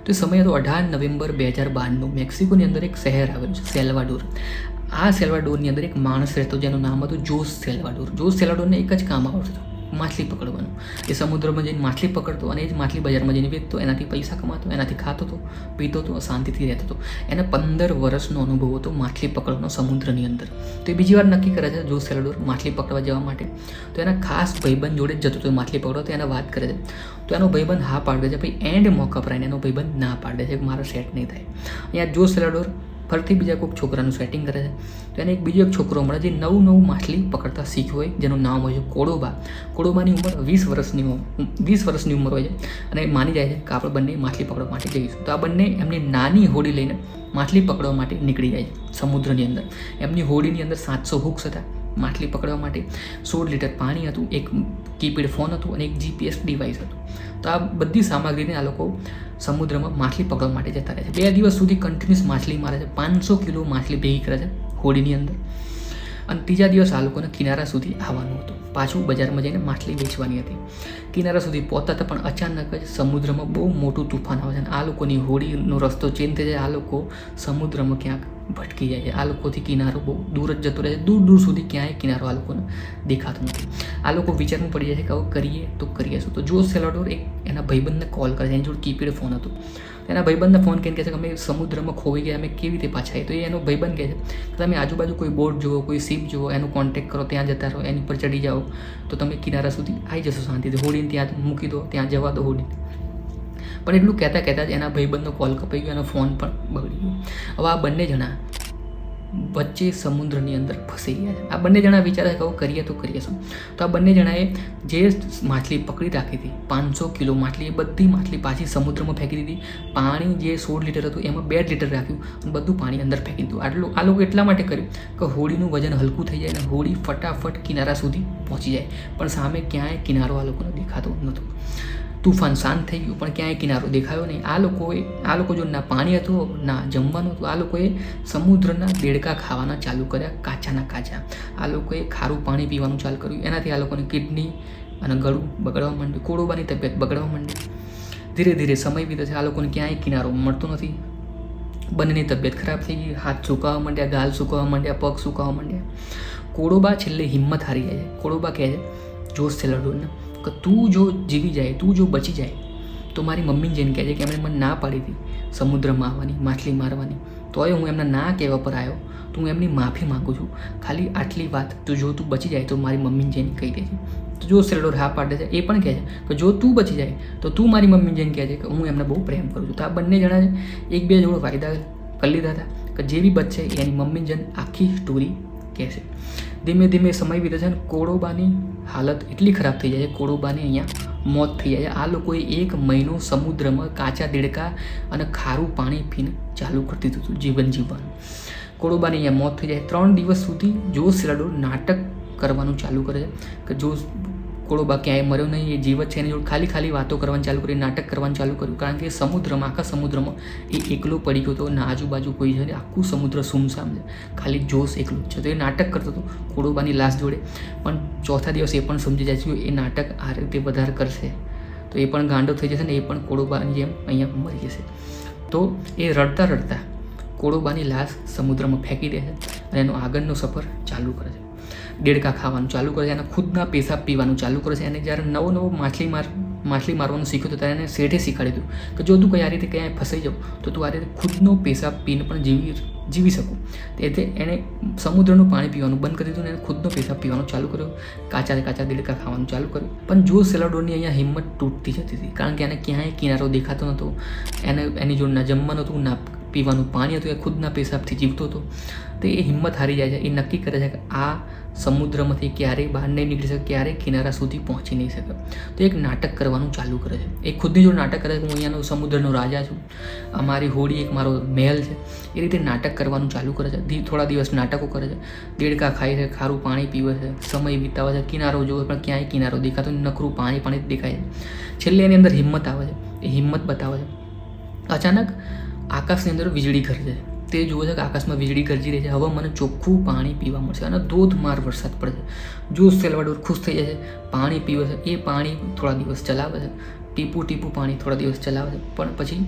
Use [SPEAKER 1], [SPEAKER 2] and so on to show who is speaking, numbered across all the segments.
[SPEAKER 1] તો એ સમય હતો 18 નવેમ્બર 2012 મેક્સિકોની અંદર એક શહેર આવેલું છે સેલ્વાડોર. આ સેલ્વાડોરની અંદર એક માણસ રહેતો જેનું નામ હતું જોસ સેલ્વાડોર. જોસ સેલ્વાડોરને એક જ કામ આવડતું હતું, માછલી પકડવાનું. એ સમુદ્રમાં જઈને માછલી પકડતો અને એ જ માછલી બજારમાં જઈને વેચતો, એનાથી પૈસા કમાતો, એનાથી ખાતો હતો, પીતો હતો, શાંતિથી રહેતો હતો. એને 15 વર્ષનો અનુભવ હતો માછલી પકડવાનો સમુદ્રની અંદર. તો એ બીજી વાર નક્કી કરે છે જોસ સેલ્વાડોર માછલી પકડવા જવા માટે. તો એના ખાસ ભાઈબંધ જોડે જ જતો હતો માછલી પકડવા. તો એને વાત કરે છે, તો એનો ભાઈબંધ હા પાડે છે. ભાઈ એન્ડ મોકા પર એનો ભાઈબંધ ના પાડે છે કે મારો સેટ નહીં થાય. અહીંયા જોસ સેલ્વાડોર ફરીથી બીજા કોઈક છોકરાનું સેટિંગ કરે છે. તો એને બીજો એક છોકરો મળે જે નવું માછલી પકડતા શીખ્યો હોય, જેનું નામ હોય છે કોડોબા. કોડોબાની ઉંમર 20 વર્ષની ઉંમર હોય છે અને માની જાય છે કે આપણે બંને માછલી પકડવા માટે જઈશું. તો આ બંને એમની નાની હોડી લઈને માછલી પકડવા માટે નીકળી જાય છે સમુદ્રની અંદર. એમની હોડીની અંદર 700 હુક્સ હતા માછલી પકડવા માટે, 16 લીટર પાણી હતું, એક કીપેડ ફોન હતું અને એક GPS ડિવાઇસ હતું. તો આ બધી સામગ્રીને આ લોકો સમુદ્રમાં માછલી પકડવા માટે જતા રહે છે. 2 દિવસ સુધી કન્ટિન્યુઅસ માછલી મારે છે. 500 કિલો માછલી ભેગી કરે છે હોડીની અંદર. અને ત્રીજા દિવસ આ લોકોને કિનારા સુધી આવવાનું હતું, પાછું બજારમાં જઈને માછલી વેચવાની હતી. કિનારા સુધી પહોંચતા હતા પણ અચાનક જ સમુદ્રમાં બહુ મોટું તુફાન આવે છે અને આ લોકોની હોડીનો રસ્તો ચેન્જ થઈ જાય. આ લોકો સમુદ્રમાં ક્યાંક ભટકી જાય છે. આ લોકોથી કિનારો બહુ દૂર જ જતો રહે છે. દૂર સુધી ક્યાંય કિનારો આ લોકોને દેખાતો નથી. આ લોકો વિચારમાં પડી જાય છે કે હવે કરીએ તો કરીએ શું. તો જોસ સેલ્વાડોર એક એના ભાઈબંધને કોલ કરે છે. એની જોડે કીપેડ ફોન હતું. એના ભાઈબંધને ફોન કરીને કહે છે કે અમે સમુદ્રમાં ખોવાઈ ગયા, અમે કેવી રીતે પાછા આવીએ. તો એનો ભાઈબંધ કહે છે કે તમે આજુબાજુ કોઈ બોટ જુઓ, કોઈ શીપ જુઓ, એનો કોન્ટેક્ટ કરો, ત્યાં જતા રહો, એની પર ચડી જાઓ તો તમે કિનારા સુધી આવી જશો શાંતિથી. હોડીને ત્યાં મૂકી દો, ત્યાં જવા દો હોડી. પણ એટલું કહેતા જ એના ભાઈબંધનો કોલ કપાઈ ગયો, એનો ફોન પણ બગડી ગયો. હવે આ બંને જણા વચ્ચે સમુદ્રની અંદર ફસાઈ ગયા છે. આ બંને જણા વિચારે છે કે હવે કરીએ તો કરીએ શું. તો આ બંને જણાએ જે માછલી પકડી રાખી હતી 500 કિલો માછલી, એ બધી માછલી પાછી સમુદ્રમાં ફેંકી દીધી. પાણી જે 16 લીટર હતું એમાં 2 લીટર રાખ્યું અને બધું પાણી અંદર ફેંકી દીધું. આ લોકો એટલા માટે કર્યું કે હોડીનું વજન હલકું થઈ જાય અને હોડી ફટાફટ કિનારા સુધી પહોંચી જાય. પણ સામે ક્યાંય કિનારો આ લોકોને દેખાતો નહોતો. તુફાન શાંત થઈ ગયું પણ ક્યાંય કિનારો દેખાયો નહીં. આ લોકો જો ના પાણી હતું ના જમવાનું હતું. આ લોકોએ સમુદ્રના દેડકા ખાવાના ચાલુ કર્યા, કાચાના કાચા. આ લોકોએ ખારું પાણી પીવાનું ચાલુ કર્યું. એનાથી આ લોકોની કિડની અને ગળું બગડવા માંડ્યું, કોડોબાની તબિયત બગડવા માંડી. ધીરે ધીરે સમય વીતે છે. આ લોકોને ક્યાંય કિનારો મળતો નથી. બંનેની તબિયત ખરાબ થઈ ગઈ. હાથ સુકાવા માંડ્યા, ગાલ સુકાવા માંડ્યા, પગ સુકાવા માંડ્યા. કોડોબા છેલ્લે હિંમત હારી જાય છે. કોડોબા કહે છે જોસ સેલ્વાડોરને કે તું જો જીવી જાય, તું જો બચી જાય તો મારી મમ્મીને જઈને કહે છે કે એમણે મને ના પાડી હતી સમુદ્રમાં આવવાની, માછલી મારવાની, તોય હું એમના ના કહેવા પર આવ્યો. તો હું એમની માફી માગું છું. ખાલી આટલી વાત, તો જો તું બચી જાય તો મારી મમ્મીને જઈને કહી દેજે. તો જો સેલ્વાડોર હા પાડે છે. એ પણ કહે છે કે જો તું બચી જાય તો તું મારી મમ્મીને જઈને કહે છે કે હું એમને બહુ પ્રેમ કરું છું. તો આ બંને જણા એક બે જોડે વાયદા કરી લીધા હતા કે જે બી બચશે એની મમ્મીને જઈને આખી સ્ટોરી કહેશે. ધીમે ધીમે સમય વીતે છે અને કોડોબાની હાલત એટલી ખરાબ થઈ જાય છે, કોડોબાની અહીંયા મોત થઈ જાય છે. આ લોકોએ 1 મહિનો સમુદ્રમાં કાચા દેડકા અને ખારું પાણી પીને ચાલુ કરી દીધું હતું જીવન જીવવાનું. કોડોબાની અહીંયા મોત થઈ જાય. 3 દિવસ સુધી જોસ સેલ્વાડોર નાટક કરવાનું ચાલુ કરે છે કે જો કોડોબા ક્યાંય મર્યો નહીં, એ જીવત છે. એની જોડે ખાલી વાતો કરવાનું ચાલુ કરી, નાટક કરવાનું ચાલુ કર્યું. કારણ કે સમુદ્રમાં, આખા સમુદ્રમાં એ એકલો પડી ગયો હતો. ના આજુબાજુ કોઈ છે, આખું સમુદ્ર સુમસામ છે, ખાલી જોશ એકલો જ છે. તો એ નાટક કરતો હતો કોડોબાની લાશ જોડે. પણ ચોથા દિવસ એ પણ સમજી જાય છે એ નાટક આ રીતે વધારે કરશે તો એ પણ ગાંડો થઈ જશે ને એ પણ કોડોબાની જેમ અહીંયા મરી જશે. તો એ રડતા રડતા કોડોબાની લાશ સમુદ્રમાં ફેંકી દે છે અને એનો આગળનો સફર ચાલુ કરે છે. દેડકા ખાવાનું ચાલુ કરે છે, એના ખુદના પેશાબ પીવાનું ચાલુ કરે છે. એને જ્યારે નવો માછલી મારવાનું શીખ્યું તો ત્યારે એને શેઠે શીખવાડી દીધું કે જો તું આ રીતે ક્યાંય ફસાઈ જાઉં તો તું આ રીતે ખુદનો પેશાબ પીને પણ જીવી શકું. તેથી એણે સમુદ્રનું પાણી પીવાનું બંધ કરી દીધું અને એને ખુદનો પેશાબ પીવાનું ચાલુ કર્યો. કાચા દેડકા ખાવાનું ચાલુ કર્યું. પણ જો સેલ્વાડોરની અહીંયા હિંમત તૂટતી જતી હતી કારણ કે એને ક્યાંય કિનારો દેખાતો નહોતો. એની જોડે ના જમવાનું હતું, ના પીવાનું પાણી હતું. એ ખુદના પેશાબથી જીવતો હતો. તો એ હિંમત હારી જાય છે. એ નક્કી કરે છે કે આ સમુદ્રમાંથી ક્યારેય બહાર નહીં નીકળી શકે, ક્યારેય કિનારા સુધી પહોંચી નહીં શકે. તો એક નાટક કરવાનું ચાલુ કરે છે. એ ખુદની જોડે નાટક કરે છે કે હું અહીંયાનો સમુદ્રનો રાજા છું, અમારી હોડી એક મારો મહેલ છે. એ રીતે નાટક કરવાનું ચાલુ કરે છે. થોડા દિવસ નાટકો કરે છે, દેડકા ખાય છે, ખારું પાણી પીવે છે, સમય વિતાવે છે, કિનારો જોવે પણ ક્યાંય કિનારો દેખાતો, નકરું પાણી જ દેખાય છે. છેલ્લે એની અંદર હિંમત આવે છે. એ હિંમત બતાવે છે. અચાનક આકાશની અંદર વીજળી ગરજે છે. તે જુએ છે કે આકાશમાં વીજળી ગરજી રહી છે. હવે મને ચોખ્ખું પાણી પીવા મળશે અને ધોધમાર વરસાદ પડે છે. જો સેલ્વાડોર ખુશ થઈ જાય છે, પાણી પીવે છે. એ પાણી થોડા દિવસ ચલાવે છે, ટીપું પાણી થોડા દિવસ ચલાવે છે. પણ પછી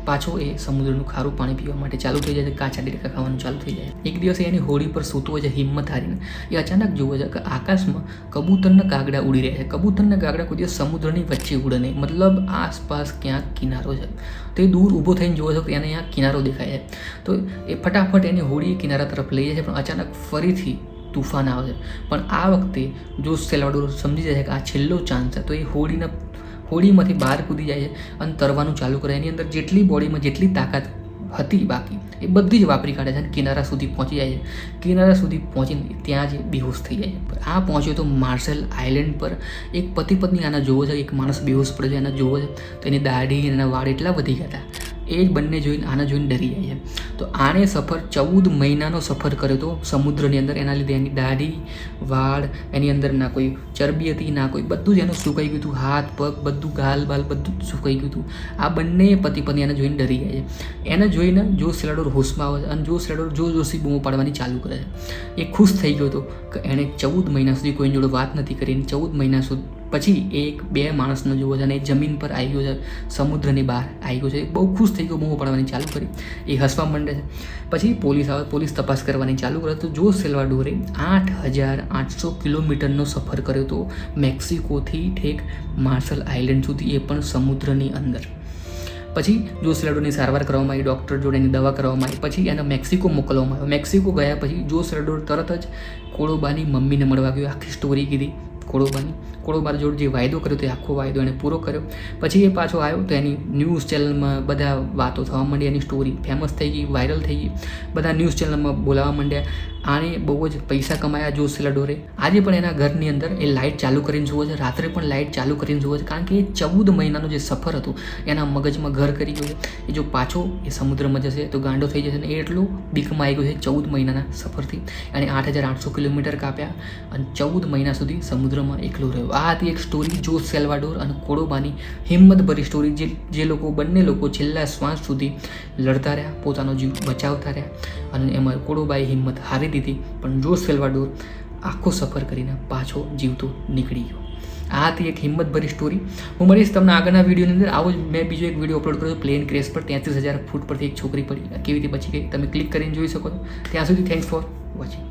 [SPEAKER 1] પાછો એ સમુદ્રનું ખારું પાણી પીવા માટે ચાલુ થઈ જાય છે, કાચા દેડકા ખાવાનું ચાલુ થઈ જાય. એક દિવસે એની હોડી પર સૂતો હોય છે હિંમત હારીને. એ અચાનક જુએ છે કે આકાશમાં કબૂતરના કાગડા ઉડી રહ્યા છે. કબૂતરના કાગડા કોઈ દિવસ સમુદ્રની વચ્ચે ઉડે નહીં, મતલબ આસપાસ ક્યાંક કિનારો છે. તો એ દૂર ઊભો થઈને જોવે છે કે એને અહીંયા કિનારો દેખાય છે. તો એ ફટાફટ એની હોડી કિનારા તરફ લઈ જાય છે, પણ અચાનક ફરીથી તૂફાન આવે છે. પણ આ વખતે જોસ સેલ્વાડોર સમજી જાય છે કે આ છેલ્લો ચાન્સ છે. તો એ હોડીમાંથી બહાર કૂદી જાય છે અને તરવાનું ચાલુ કરે. એની અંદર જેટલી બોડીમાં જેટલી તાકાત હતી બાકી એ બધી જ વાપરી કાઢે છે અને કિનારા સુધી પહોંચી જાય છે. કિનારા સુધી પહોંચીને ત્યાં જ બેહોશ થઈ જાય છે. આ પહોંચ્યો તો માર્શલ આઇલેન્ડ પર. એક પતિ પત્ની આના જોવે છે, એક માણસ બેહોશ પડે છે, આના જોવે છે. તો એની દાઢી એના વાળ એટલા વધી ગયા હતા. એ જ બંને જોઈને આના જોઈને ડરી જાય છે. તો આણે સફર 14 મહિનાનો સફર કર્યો હતો સમુદ્રની અંદર. એના લીધે એની દાઢી, વાળ, એની અંદર ના કોઈ ચરબી હતી ના કોઈ, બધું જ એનું સુકાઈ ગયું હતું. હાથ પગ બધું, ગાલ બાલ બધું જ સુકાઈ ગયું હતું. આ બંને પતિ પત્ની એને જોઈને ડરી જાય છે. એને જોઈને જોસ સેલ્વાડોર હોશમાં આવે છે અને જોસ સેલ્વાડોર જોશી બૂમો પાડવાની ચાલુ કરે છે. એ ખુશ થઈ ગયો હતો કે એણે 14 મહિના સુધી કોઈ જોડે વાત નથી કરી. 14 મહિના સુધી પછી એક બે માણસનો જોવો છે અને એ જમીન પર આવી ગયો છે, સમુદ્રની બહાર આવી ગયો છે. બહુ ખુશ થઈ ગયો, બૂમો પાડવાની ચાલુ કરી. એ હસવા માંડે છે. પછી પોલીસ આવે, પોલીસ તપાસ કરવાની ચાલુ કરે. તો જોસ સેલ્વાડોરે 8,800 કિલોમીટરનો સફર કર્યો હતો મેક્સિકોથી ઠેક માર્શલ આઇલેન્ડ સુધી, એ પણ સમુદ્રની અંદર. પછી જોસ સેલ્વાડોરની સારવાર કરવામાં આવી, ડૉક્ટર જોડે એની દવા કરવામાં આવી. પછી એને મેક્સિકો મોકલવામાં આવ્યો. મેક્સિકો ગયા પછી જોસ સેલ્વાડોર તરત જ કોળોબાની મમ્મીને મળવા ગયો. આખી સ્ટોરી કીધી કોળોબા જોડે જે વાયદો કર્યો તે આખો વાયદો એને પૂરો કર્યો. પછી એ પાછો આવ્યો તો એની ન્યૂઝ ચેનલમાં બધા વાતો થવા માંડી. એની સ્ટોરી ફેમસ થઈ ગઈ, વાયરલ થઈ ગઈ. બધા ન્યૂઝ ચેનલમાં બોલાવવા માંડ્યા. આણે બહુ જ પૈસા કમાયા જોસ સેલ્વાડોરે. આજે પણ એના ઘરની અંદર એ લાઇટ ચાલુ કરીને જુએ છે, રાત્રે પણ લાઇટ ચાલુ કરીને જુએ છે. કારણ કે એ 14 મહિનાનો જે સફર હતું એના મગજમાં ઘર કરી ગયો છે. એ જો પાછો એ સમુદ્રમાં જશે તો ગાંડો થઈ જશે. ને એ એટલું બીકમાં આવી ગયો છે 14 મહિનાના સફરથી. એણે 8,800 કિલોમીટર કાપ્યા અને 14 મહિના સુધી સમુદ્રમાં એકલો રહ્યો. આ હતી એક સ્ટોરી જોસ સેલ્વાડોર અને કોળોબાની હિંમતભરી સ્ટોરી. જે બંને લોકો છેલ્લા શ્વાસ સુધી લડતા રહ્યા, પોતાનો જીવ બચાવતા રહ્યા અને એમાં કોળોબાએ હિંમત હારી દીધી. પણ જોસ સેલ્વાડોર આખો સફર કરીને પાછો જીવતો નીકળી ગયો. આ હતી એક હિંમતભરી સ્ટોરી. હું મળીશ તમને આગળના વિડીયોની અંદર. આવો જ મેં બીજો એક વિડીયો અપલોડ કર્યો પ્લેન ક્રેશ પર. 33,000 ફૂટ પરથી એક છોકરી પડી, કેવી રીતે બચી ગઈ તમે ક્લિક કરીને જોઈ શકો છો. ત્યાં સુધી થેન્ક્સ ફોર વોચિંગ.